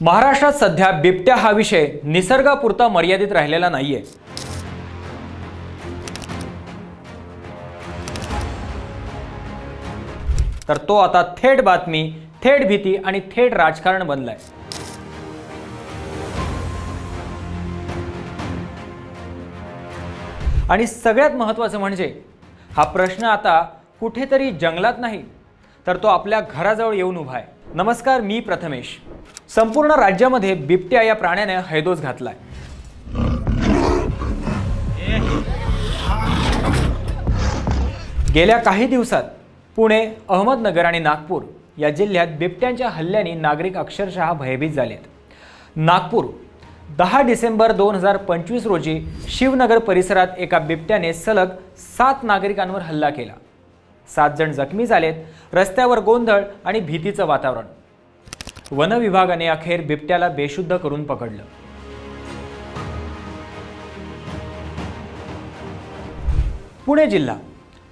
महाराष्ट्रात सध्या बिबट्या हा विषय निसर्गापुरता मर्यादित राहिलेला नाहीये। तर तो आता थेट बातमी, थेट भीती आणि थेट राजकारण बनलाय। आणि सगळ्यात महत्त्वाचं म्हणजे हा प्रश्न आता कुठेतरी जंगलात नाही, तर तो आपल्या घराजवळ येऊन उभा आहे। नमस्कार, मी प्रथमेश। संपूर्ण राज्यामध्ये बिबट्या या प्राण्याने हैदोस घातलाय। गेल्या काही दिवसात पुणे, अहमदनगर आणि नागपूर या जिल्ह्यात बिबट्यांच्या हल्ल्याने नागरिक अक्षरशः भयभीत झालेत। नागपूर 10 डिसेंबर 2025 रोजी शिवनगर परिसरात एका बिबट्याने सलग 7 नागरिकांवर हल्ला केला। 7 जण जखमी झालेत। रस्त्यावर गोंधळ आणि भीतीचं वातावरण। वन विभागाने अखेर बिबट्याला बेशुद्ध करून पकडलं। पुणे जिल्हा,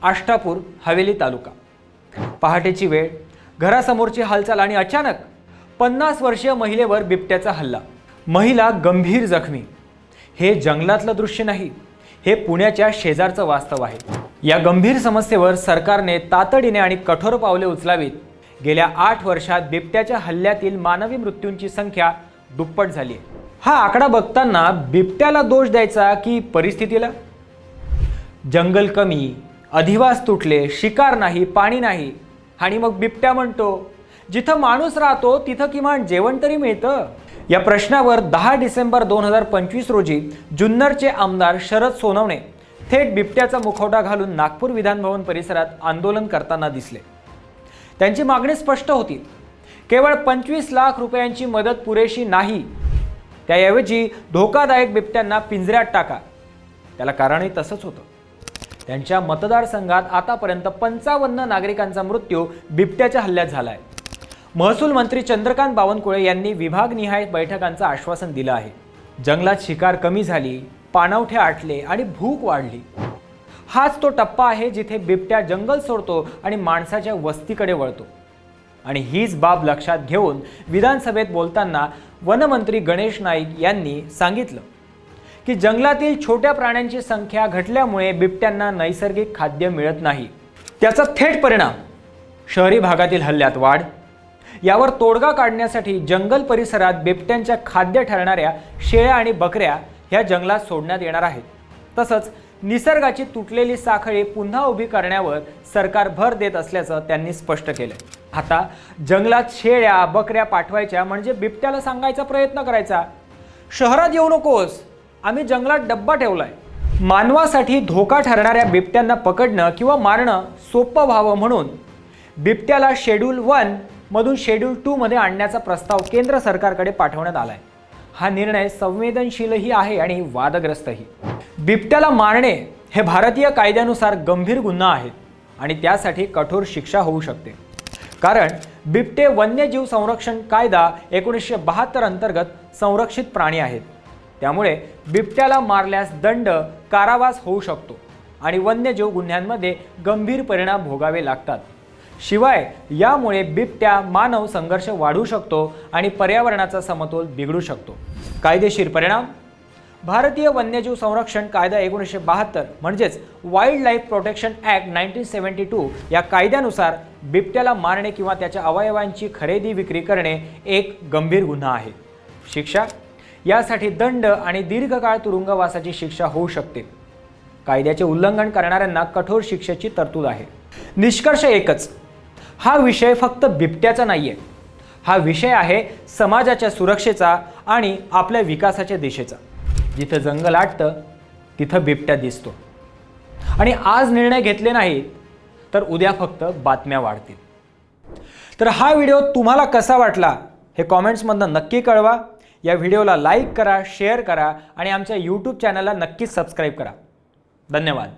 आष्टापूर, हवेली तालुका। पहाटेची वेळ, घरासमोरची हालचाल आणि अचानक 50 वर्षीय महिलेवर बिबट्याचा हल्ला। महिला गंभीर जखमी। हे जंगलातलं दृश्य नाही, हे पुण्याच्या शेजारचं वास्तव आहे। या गंभीर समस्येवर सरकारने तातडीने आणि कठोर पावले उचलावीत। गेल्या 8 वर्षात बिबट्याच्या हल्ल्यातील मानवी मृत्यूंची संख्या दुप्पट झाली आहे। हा आकडा बघताना बिबट्याला दोष द्यायचा की परिस्थितीला? जंगल कमी, अधिवास तुटले, शिकार नाही, पाणी नाही, आणि मग बिबट्या म्हणतो जिथं माणूस राहतो तिथं किमान जेवण तरी मिळतं। या प्रश्नावर 10 डिसेंबर 2025 रोजी जुन्नरचे आमदार शरद सोनवणे थेट बिबट्याचा मुखवटा घालून नागपूर विधानभवन परिसरात आंदोलन करताना दिसले। त्यांची मागणी स्पष्ट होती, केवळ 25 लाख रुपयांची मदत पुरेशी नाही, त्याऐवजी धोकादायक बिबट्यांना पिंजऱ्यात टाका। त्याला कारणही तसंच होतं। त्यांच्या मतदारसंघात आतापर्यंत 55 नागरिकांचा मृत्यू बिबट्याच्या हल्ल्यात झालाय। महसूल मंत्री चंद्रकांत बावनकुळे यांनी विभागनिहाय बैठकांचं आश्वासन दिलं आहे। जंगलात शिकार कमी झाली, पाणवठे आटले आणि भूक वाढली। हाच तो टप्पा आहे जिथे बिबट्या जंगल सोडतो आणि माणसाच्या वस्तीकडे वळतो। आणि हीच बाब लक्षात घेऊन विधानसभेत बोलताना वनमंत्री गणेश नाईक यांनी सांगितलं की जंगलातील छोट्या प्राण्यांची संख्या घटल्यामुळे बिबट्यांना नैसर्गिक खाद्य मिळत नाही। त्याचा थेट परिणाम शहरी भागातील हल्ल्यात वाढ। यावर तोडगा काढण्यासाठी जंगल परिसरात बिबट्यांच्या खाद्य ठरणाऱ्या शेळ्या आणि बकऱ्या ह्या जंगलात सोडण्यात येणार आहेत। तसंच निसर्गाची तुटलेली साखळी पुन्हा उभी करण्यावर सरकार भर देत असल्याचं त्यांनी स्पष्ट केलंय। आता जंगलात शेळ्या बकऱ्या पाठवायच्या म्हणजे बिबट्याला सांगायचा प्रयत्न करायचा, शहरात येऊ नकोस, आम्ही जंगलात डब्बा ठेवलाय। मानवासाठी धोका ठरणाऱ्या बिबट्यांना पकडणं किंवा मारणं सोपं व्हावं म्हणून बिबट्याला शेड्यूल 1 मधून शेड्यूल 2 मध्ये आणण्याचा प्रस्ताव केंद्र सरकारकडे पाठवण्यात आलाय। हा निर्णय संवेदनशीलही आहे आणि वादग्रस्तही। बिबट्याला मारणे हे भारतीय कायद्यानुसार गंभीर गुन्हा आहे आणि त्यासाठी कठोर शिक्षा होऊ शकते। कारण बिबटे वन्यजीव संरक्षण कायदा 1972 अंतर्गत संरक्षित प्राणी आहेत। त्यामुळे बिबट्याला मारल्यास दंड, कारावास होऊ शकतो आणि वन्यजीव गुन्ह्यांमध्ये गंभीर परिणाम भोगावे लागतात। शिवाय यामुळे बिबट्या मानव संघर्ष वाढू शकतो आणि पर्यावरणाचा समतोल बिघडू शकतो। कायदेशीर परिणाम: भारतीय वन्यजीव संरक्षण कायदा 1972 म्हणजेच वाईल्ड लाईफ प्रोटेक्शन ॲक्ट 1972 या कायद्यानुसार बिबट्याला मारणे किंवा त्याच्या अवयवांची खरेदी विक्री करणे एक गंभीर गुन्हा आहे। शिक्षा: यासाठी दंड आणि दीर्घकाळ तुरुंगवासाची शिक्षा होऊ शकते। कायद्याचे उल्लंघन करणाऱ्यांना कठोर शिक्षेची तरतूद आहे। निष्कर्ष एकच, हा विषय फक्त बिबट्याचा नाहीये, हा विषय आहे समाजाच्या सुरक्षेचा आणि आपल्या विकासाच्या दिशेचा। जिथं जंगल आटतं तिथं बिबट्या दिसतो आणि आज निर्णय घेतले नाहीत तर उद्या फक्त बातम्या वाढतील। तर हा व्हिडिओ तुम्हाला कसा वाटला हे कॉमेंट्समधून नक्की कळवा। या व्हिडिओला लाईक करा, शेअर करा आणि आमच्या YouTube चॅनलला नक्कीच सबस्क्राईब करा। धन्यवाद।